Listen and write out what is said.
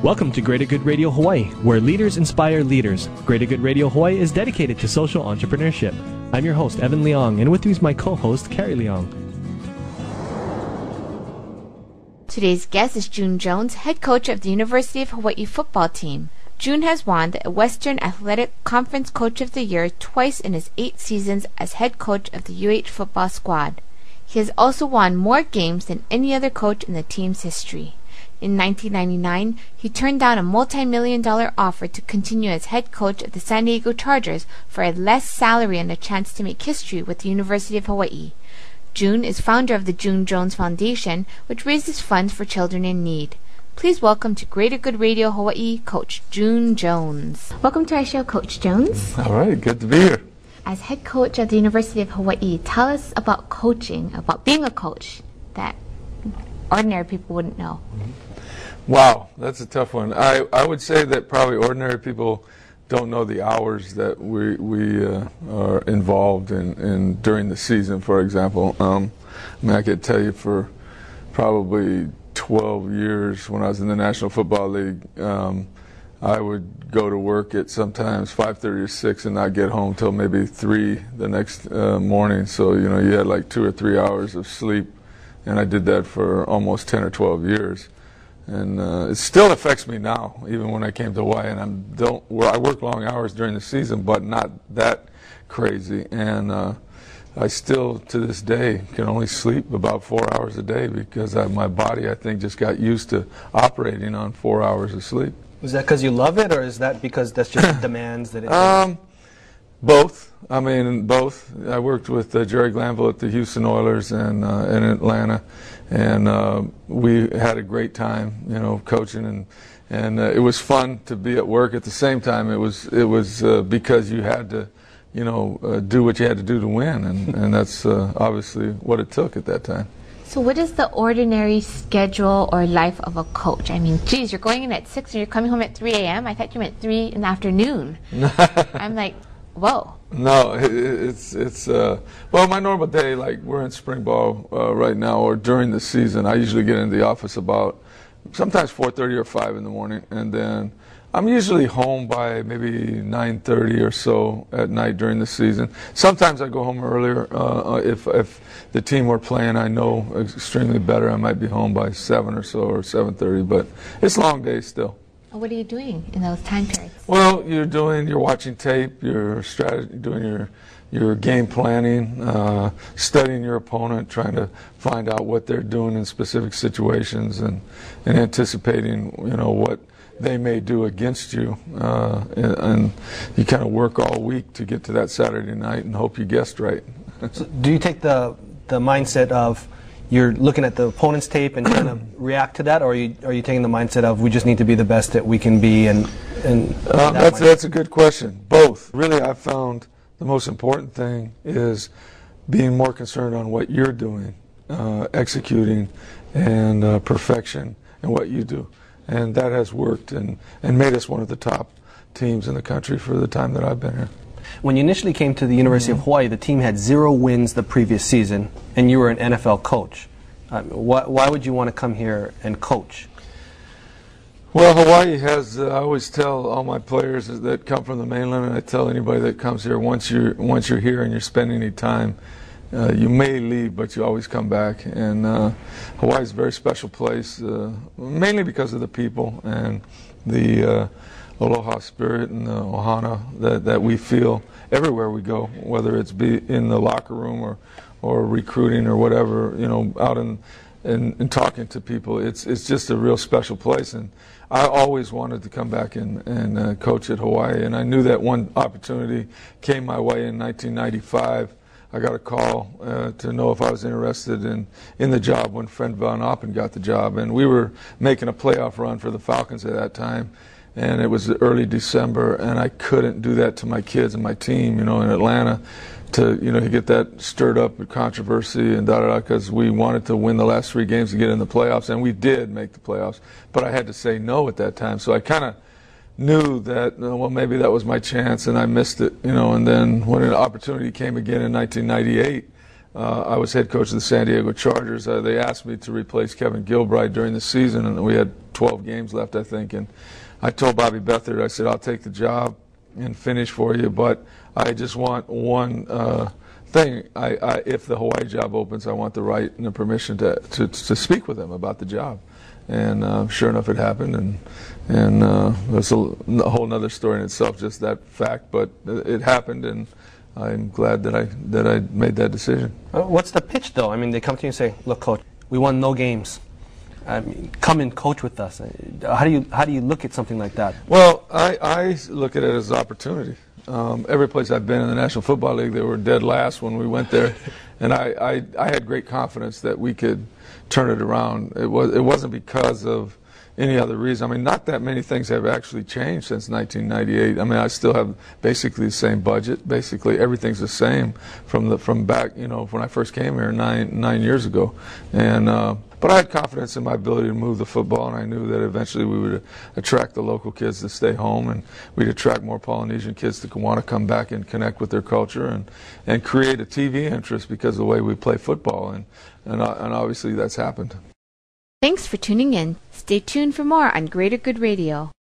Welcome to Greater Good Radio Hawaii, where leaders inspire leaders. Greater Good Radio Hawaii is dedicated to social entrepreneurship. I'm your host, Evan Leong, and with me is my co-host, Carrie Leong. Today's guest is June Jones, head coach of the University of Hawaii football team. June has won the Western Athletic Conference Coach of the Year twice in his 8 seasons as head coach of the UH football squad. He has also won more games than any other coach in the team's history. In 1999, he turned down a multi-million-dollar offer to continue as head coach of the San Diego Chargers for a less salary and a chance to make history with the University of Hawaii. June is founder of the June Jones Foundation, which raises funds for children in need. Please welcome to Greater Good Radio Hawaii, Coach June Jones. Welcome to our show, Coach Jones. All right, good to be here. As head coach of the University of Hawaii, tell us about coaching, about being a coach that ordinary people wouldn't know. Wow, that's a tough one. I would say that probably ordinary people don't know the hours that we are involved in during the season, for example. I could tell you for probably 12 years when I was in the National Football League, I would go to work at sometimes 5:30 or 6 and not get home till maybe 3 the next morning. So, you know, you had like 2 or 3 hours of sleep, and I did that for almost 10 or 12 years. And it still affects me now, even when I came to Hawaii. And I work long hours during the season, but not that crazy. And I still, to this day, can only sleep about 4 hours a day because my body, I think, just got used to operating on 4 hours of sleep. Is that because you love it, or is that because that's just the demands that it takes? Both. I mean, both. I worked with Jerry Glanville at the Houston Oilers and in Atlanta, and we had a great time, you know, coaching, and it was fun to be at work. At the same time, it was because you had to, you know, do what you had to do to win, and that's obviously what it took at that time. So what is the ordinary schedule or life of a coach? I mean, geez, you're going in at 6 and you're coming home at 3 a.m. I thought you meant 3 in the afternoon. I'm like, whoa. No, it's well, my normal day, like we're in spring ball right now, or during the season, I usually get into the office about sometimes 4:30 or 5 in the morning, and then I'm usually home by maybe 9:30 or so at night during the season. Sometimes I go home earlier. If the team we're playing I know extremely better, I might be home by 7 or so, or 7:30, but it's long days still. What are you doing in those time periods? Well, you're watching tape, you're doing your game planning, studying your opponent, trying to find out what they're doing in specific situations, and anticipating, you know, what they may do against you, and you kind of work all week to get to that Saturday night and hope you guessed right. So do you take the mindset of you're looking at the opponent's tape and trying to react to that, or are you taking the mindset of we just need to be the best that we can be? That's a good question. Both. Really, I've found the most important thing is being more concerned on what you're doing, executing, and perfection in what you do. And that has worked and made us one of the top teams in the country for the time that I've been here. When you initially came to the University of Hawaii, the team had 0 wins the previous season, and you were an NFL coach. Why would you want to come here and coach? Well, Hawaii has, I always tell all my players that come from the mainland, and I tell anybody that comes here, once you're here and you're spending any time, you may leave, but you always come back. And Hawaii is a very special place, mainly because of the people and the aloha spirit and the ohana that we feel everywhere we go, whether it's be in the locker room or recruiting or whatever, you know, out and talking to people. It's just a real special place, and I always wanted to come back and coach at Hawaii, and I knew that one opportunity came my way in 1995. I got a call to know if I was interested in the job when Fred Van Oppen got the job, and we were making a playoff run for the Falcons at that time. And it was early December, and I couldn't do that to my kids and my team, you know, in Atlanta, to, you know, get that stirred up with controversy and because we wanted to win the last 3 games to get in the playoffs, and we did make the playoffs. But I had to say no at that time, so I kind of knew that, well, maybe that was my chance, and I missed it, you know. And then when an opportunity came again in 1998, I was head coach of the San Diego Chargers. They asked me to replace Kevin Gilbride during the season, and we had 12 games left, I think. And I told Bobby Beathard, I said, I'll take the job and finish for you, but I just want one thing. If the Hawaii job opens, I want the right and the permission to speak with him about the job. And sure enough, it happened, and that's a whole other story in itself, just that fact. But it happened, and I'm glad that I made that decision. What's the pitch, though? I mean, they come to you and say, "Look, coach, we won no games. I mean, come and coach with us." How do you look at something like that? Well, I look at it as an opportunity. Every place I've been in the National Football League, they were dead last when we went there, and I had great confidence that we could turn it around. It wasn't because of any other reason. I mean, not that many things have actually changed since 1998. I mean, I still have basically the same budget. Basically, everything's the same from back, when I first came here 9 years ago. And but I had confidence in my ability to move the football, and I knew that eventually we would attract the local kids to stay home, and we'd attract more Polynesian kids to want to come back and connect with their culture, and create a TV interest because of the way we play football, and obviously that's happened. Thanks for tuning in. Stay tuned for more on Greater Good Radio.